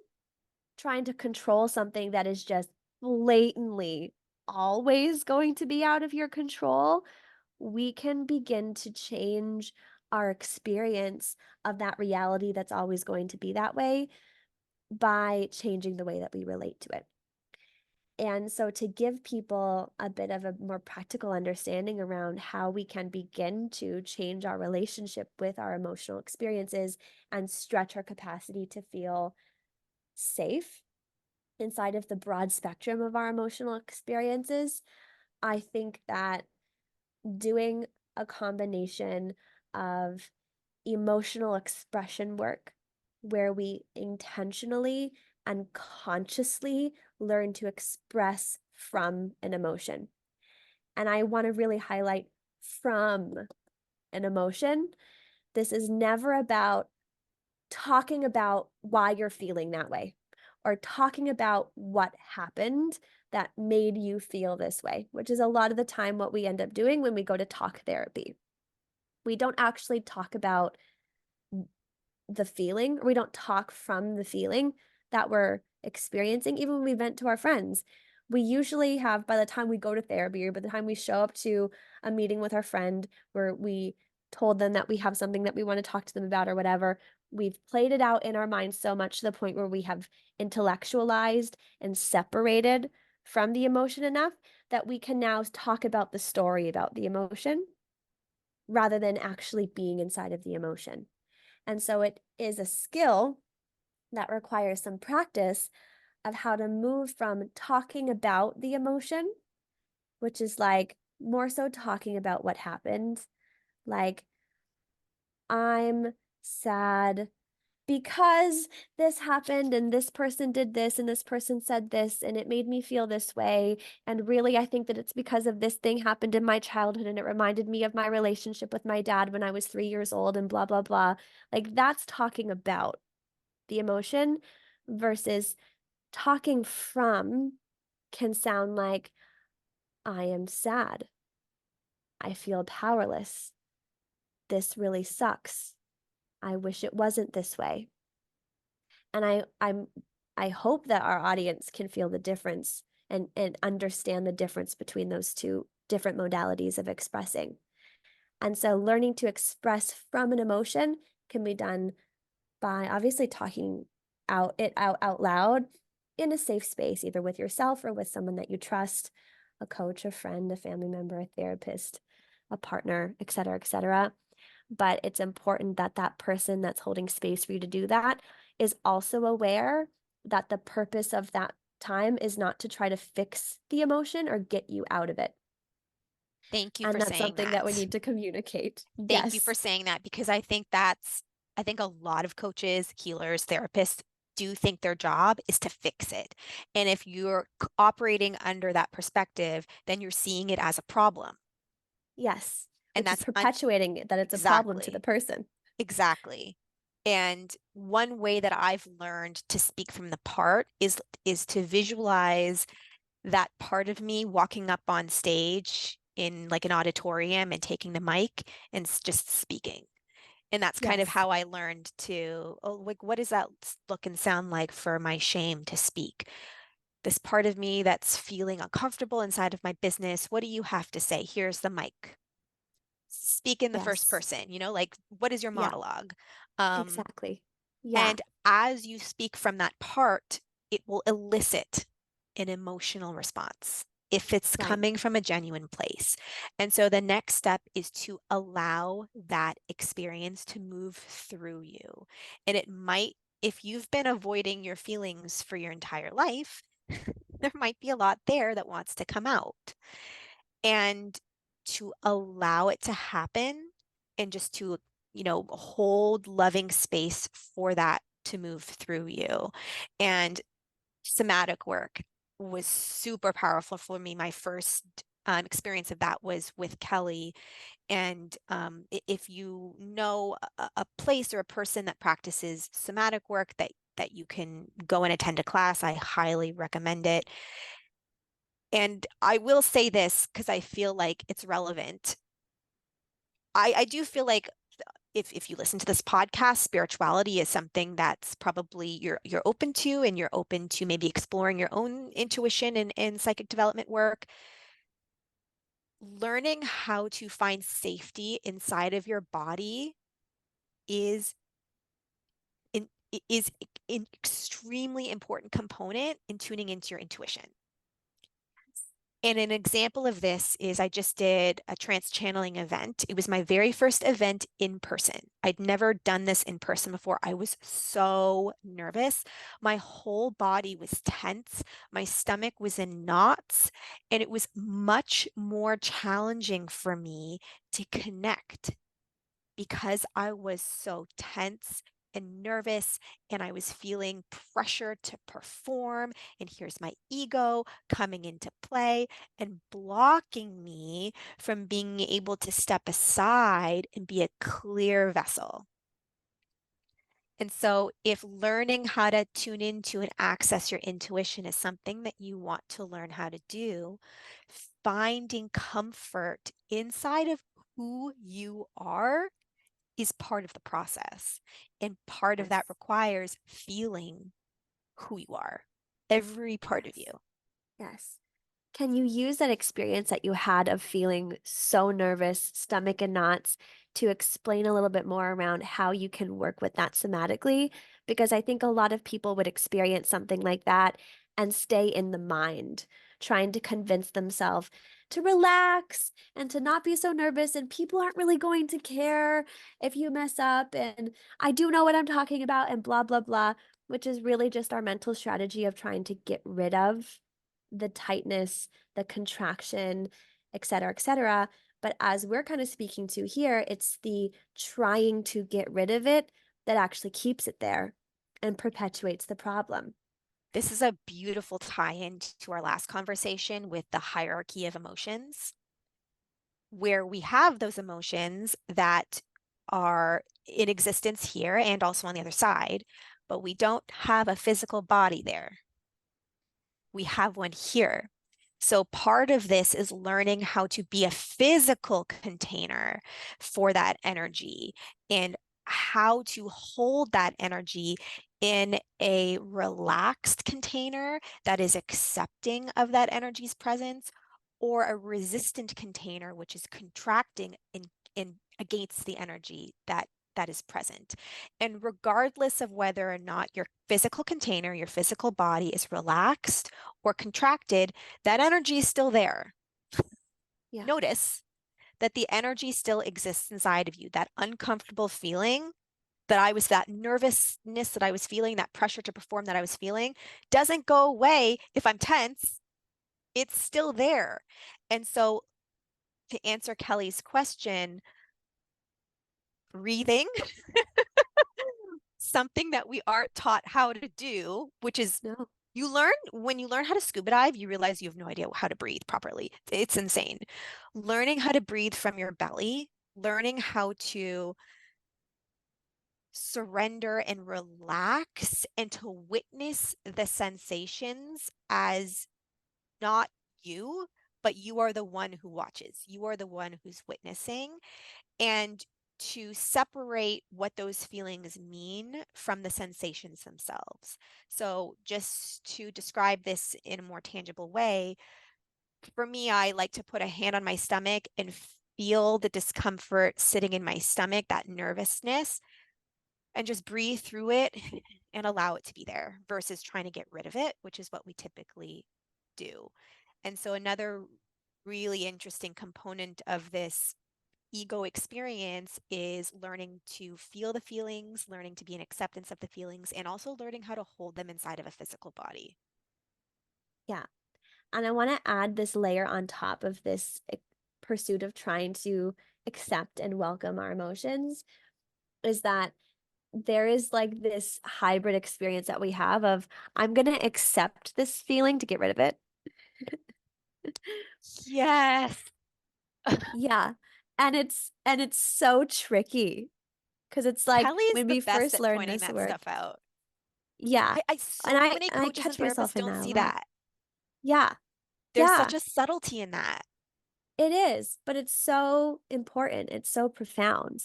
trying to control something that is just blatantly always going to be out of your control, we can begin to change our experience of that reality that's always going to be that way by changing the way that we relate to it. And so, to give people a bit of a more practical understanding around how we can begin to change our relationship with our emotional experiences and stretch our capacity to feel safe inside of the broad spectrum of our emotional experiences, I think that doing a combination of emotional expression work where we intentionally and consciously learn to express from an emotion. And I want to really highlight from an emotion. This is never about talking about why you're feeling that way or talking about what happened that made you feel this way, which is a lot of the time what we end up doing when we go to talk therapy. We don't actually talk about the feeling, or we don't talk from the feeling that we're experiencing, even when we vent to our friends. We usually have, by the time we go to therapy or by the time we show up to a meeting with our friend where we told them that we have something that we want to talk to them about or whatever, we've played it out in our minds so much to the point where we have intellectualized and separated from the emotion enough that we can now talk about the story about the emotion rather than actually being inside of the emotion. And so it is a skill that requires some practice of how to move from talking about the emotion, which is like more so talking about what happened. Like, I'm sad because this happened and this person did this and this person said this and it made me feel this way. And really, I think that it's because of this thing happened in my childhood and it reminded me of my relationship with my dad when I was 3 years old and blah, blah, blah. Like, that's talking about the emotion versus talking from can sound like, I am sad. I feel powerless. This really sucks. I wish it wasn't this way. And I hope that our audience can feel the difference and understand the difference between those two different modalities of expressing. And so learning to express from an emotion can be done by obviously talking out loud in a safe space, either with yourself or with someone that you trust, a coach, a friend, a family member, a therapist, a partner, et cetera, et cetera. But it's important that that person that's holding space for you to do that is also aware that the purpose of that time is not to try to fix the emotion or get you out of it. Thank you And for that's saying something that we that. need to communicate. Thank you for Yes. saying that because I think a lot of coaches, healers, therapists do think their job is to fix it. And if you're operating under that perspective, then you're seeing it as a problem. Yes. And Which is that's perpetuating it, that it's a problem to the exactly, person. exactly. And one way that I've learned to speak from the part is to visualize that part of me walking up on stage in like an auditorium and taking the mic and just speaking. And that's kind of Yes. how I learned to, oh, like, what does that look and sound like for my shame to speak? This part of me that's feeling uncomfortable inside of my business. What do you have to say? Here's the mic. Speak in the first Yes. person, like, what is your Yeah, monologue? Um, exactly. Yeah, and as you speak from that part, it will elicit an emotional response if it's right. coming from a genuine place. And so the next step is to allow that experience to move through you. And it might, if you've been avoiding your feelings for your entire life, there might be a lot there that wants to come out. And to allow it to happen and just to, hold loving space for that to move through you. And somatic work was super powerful for me. My first experience of that was with Kelly. And if you know a place or a person that practices somatic work that you can go and attend a class, I highly recommend it. And I will say this because I feel like it's relevant. I do feel like if you listen to this podcast, spirituality is something that's probably you're open to, and you're open to maybe exploring your own intuition and psychic development work. Learning how to find safety inside of your body is is an extremely important component in tuning into your intuition. And an example of this is I just did a trance channeling event. It was my very first event in person. I'd never done this in person before. I was so nervous. My whole body was tense. My stomach was in knots, and it was much more challenging for me to connect because I was so tense and nervous and I was feeling pressure to perform. And here's my ego coming into play and blocking me from being able to step aside and be a clear vessel. And so, if learning how to tune into and access your intuition is something that you want to learn how to do, finding comfort inside of who you are is part of the process. And part of that Yes. requires feeling who you are, every part of you. Yes. Yes. Can you use that experience that you had of feeling so nervous, stomach in knots, to explain a little bit more around how you can work with that somatically? Because I think a lot of people would experience something like that and stay in the mind, trying to convince themselves to relax and to not be so nervous. And people aren't really going to care if you mess up. And I do know what I'm talking about, and blah, blah, blah, which is really just our mental strategy of trying to get rid of the tightness, the contraction, et cetera, et cetera. But as we're kind of speaking to here, it's the trying to get rid of it that actually keeps it there and perpetuates the problem. This is a beautiful tie in to our last conversation with the hierarchy of emotions, where we have those emotions that are in existence here and also on the other side, but we don't have a physical body there. We have one here. So part of this is learning how to be a physical container for that energy and how to hold that energy in a relaxed container that is accepting of that energy's presence, or a resistant container which is contracting in against the energy that is present. And regardless of whether or not your physical container, your physical body is relaxed or contracted, that energy is still there. Yeah. Notice that the energy still exists inside of you. That uncomfortable feeling that nervousness that I was feeling, that pressure to perform that I was feeling, doesn't go away if I'm tense. It's still there. And so, to answer Kelly's question, breathing, something that we aren't taught how to do, which is No. when you learn how to scuba dive, you realize you have no idea how to breathe properly. It's insane. Learning how to breathe from your belly, learning how to surrender and relax and to witness the sensations as not you, but you are the one who watches. You are the one who's witnessing, and to separate what those feelings mean from the sensations themselves. So, just to describe this in a more tangible way, for me, I like to put a hand on my stomach and feel the discomfort sitting in my stomach, that nervousness, and just breathe through it and allow it to be there versus trying to get rid of it, which is what we typically do. And so, another really interesting component of this ego experience is learning to feel the feelings, learning to be in acceptance of the feelings, and also learning how to hold them inside of a physical body. Yeah. And I want to add this layer on top of this pursuit of trying to accept and welcome our emotions is that there is like this hybrid experience that we have of I'm going to accept this feeling to get rid of it. Yes. Yeah. And it's so tricky because it's like Kelly is when the we best first at learn pointing this that work. stuff out. Yeah. I And so I many and I coaches and catch therapists myself in don't that a see lot. that. Yeah. There's such Yeah. a subtlety in that. It is, but it's so important. It's so profound.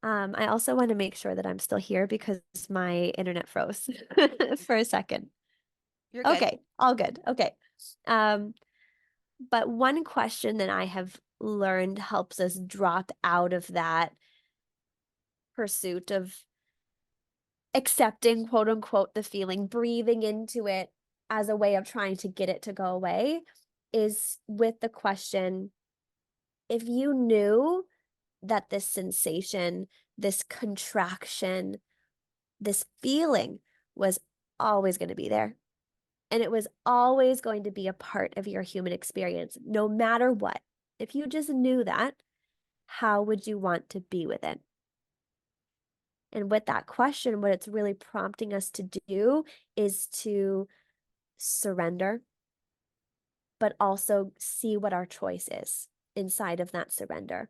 I also want to make sure that I'm still here because my internet froze for a second. You're good. Okay, all good. Okay. Um, but one question that I have learned helps us drop out of that pursuit of accepting, quote unquote, the feeling, breathing into it as a way of trying to get it to go away, is with the question, if you knew that this sensation, this contraction, this feeling was always going to be there, and it was always going to be a part of your human experience, no matter what. If you just knew that, how would you want to be with it? And with that question, what it's really prompting us to do is to surrender, but also see what our choice is inside of that surrender,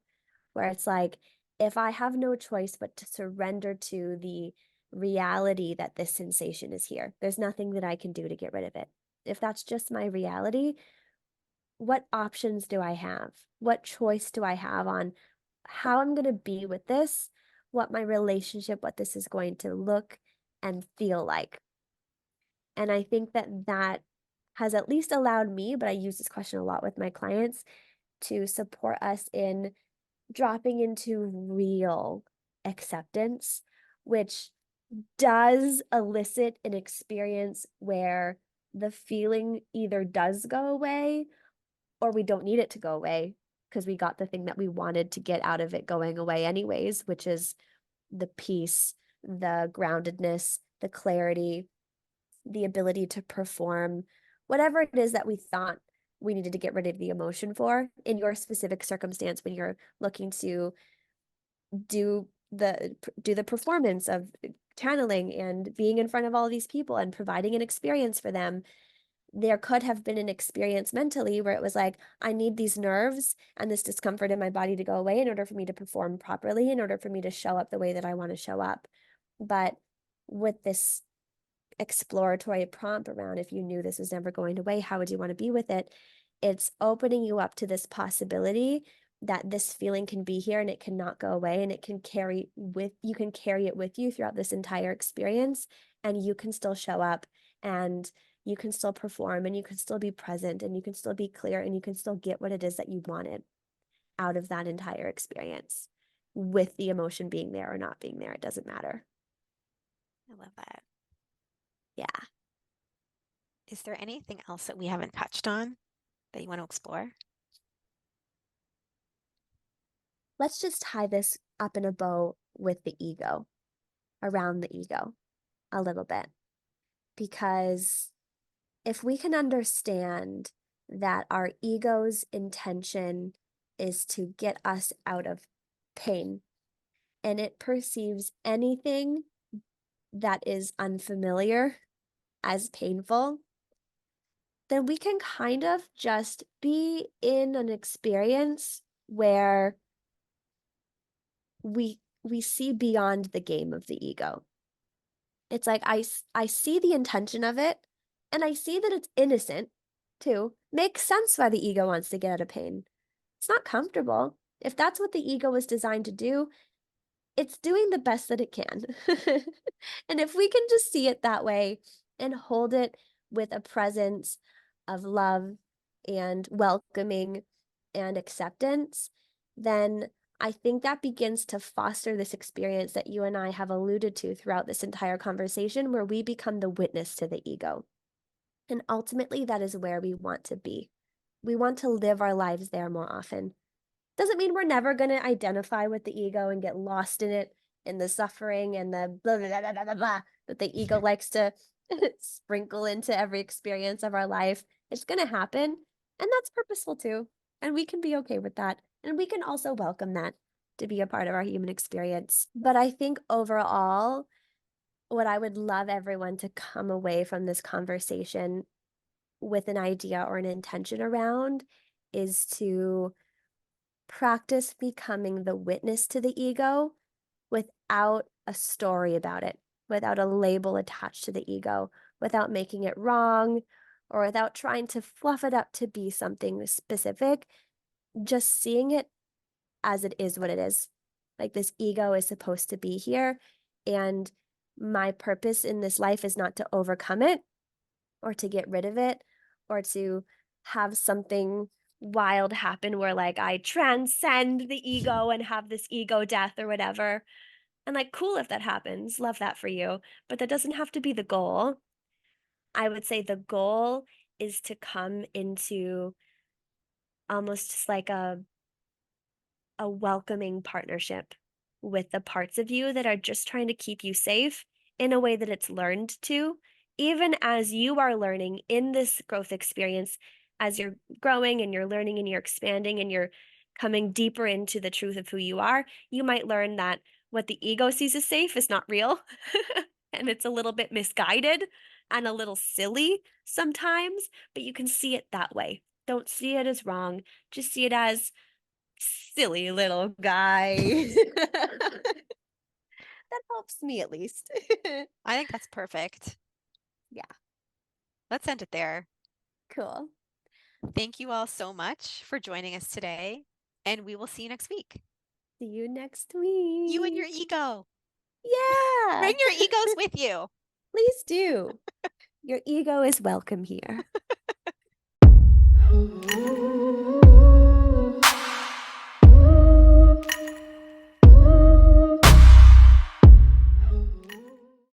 where it's like, if I have no choice but to surrender to the reality that this sensation is here, there's nothing that I can do to get rid of it. If that's just my reality, what options do I have? What choice do I have on how I'm going to be with this, what my relationship, what this is going to look and feel like? And I think that that has at least allowed me, but I use this question a lot with my clients, to support us in dropping into real acceptance, which does elicit an experience where the feeling either does go away or we don't need it to go away because we got the thing that we wanted to get out of it going away anyways, which is the peace, the groundedness, the clarity, the ability to perform whatever it is that we thought we needed to get rid of the emotion for in your specific circumstance when you're looking to do the performance of channeling and being in front of all these people and providing an experience for them. There could have been an experience mentally where it was like, I need these nerves and this discomfort in my body to go away in order for me to perform properly, in order for me to show up the way that I want to show up. But with this exploratory prompt around, if you knew this was never going away, how would you want to be with it? It's opening you up to this possibility that this feeling can be here and it cannot go away, and it can you can carry it with you throughout this entire experience, and you can still show up, and you can still perform, and you can still be present, and you can still be clear, and you can still get what it is that you wanted out of that entire experience, with the emotion being there or not being there. It doesn't matter. I love that. Yeah. Is there anything else that we haven't touched on that you want to explore? Let's just tie this up in a bow with the ego, around the ego a little bit. Because if we can understand that our ego's intention is to get us out of pain, and it perceives anything that is unfamiliar as painful, then we can kind of just be in an experience where we see beyond the game of the ego. It's like I see the intention of it, and I see that it's innocent too. Makes sense why the ego wants to get out of pain. It's not comfortable. If that's what the ego was designed to do, it's doing the best that it can. And if we can just see it that way and hold it with a presence of love and welcoming and acceptance, then I think that begins to foster this experience that you and I have alluded to throughout this entire conversation, where we become the witness to the ego. And ultimately, that is where we want to be. We want to live our lives there more often. Doesn't mean we're never going to identify with the ego and get lost in it, in the suffering and the blah, blah, blah, blah, blah, blah, that the ego likes to sprinkle into every experience of our life. It's going to happen. And that's purposeful too. And we can be okay with that. And we can also welcome that to be a part of our human experience. But I think overall, what I would love everyone to come away from this conversation with an idea or an intention around is to practice becoming the witness to the ego without a story about it, without a label attached to the ego, without making it wrong, or without trying to fluff it up to be something specific, just seeing it as it is what it is. Like, this ego is supposed to be here, and my purpose in this life is not to overcome it or to get rid of it or to have something wild happen where like I transcend the ego and have this ego death or whatever. And like, cool if that happens. Love that for you. But that doesn't have to be the goal. I would say the goal is to come into almost just like a welcoming partnership with the parts of you that are just trying to keep you safe in a way that it's learned to, even as you are learning in this growth experience, as you're growing and you're learning and you're expanding and you're coming deeper into the truth of who you are, you might learn that what the ego sees as safe is not real. And it's a little bit misguided and a little silly sometimes, but you can see it that way. Don't see it as wrong. Just see it as silly little guy. That helps me at least. I think that's perfect. Yeah, Let's end it there. cool. Thank you all so much for joining us today, and we will see you next week. See you next You and your week. ego. Bring Yeah, your egos with you. please do. Your ego is welcome here.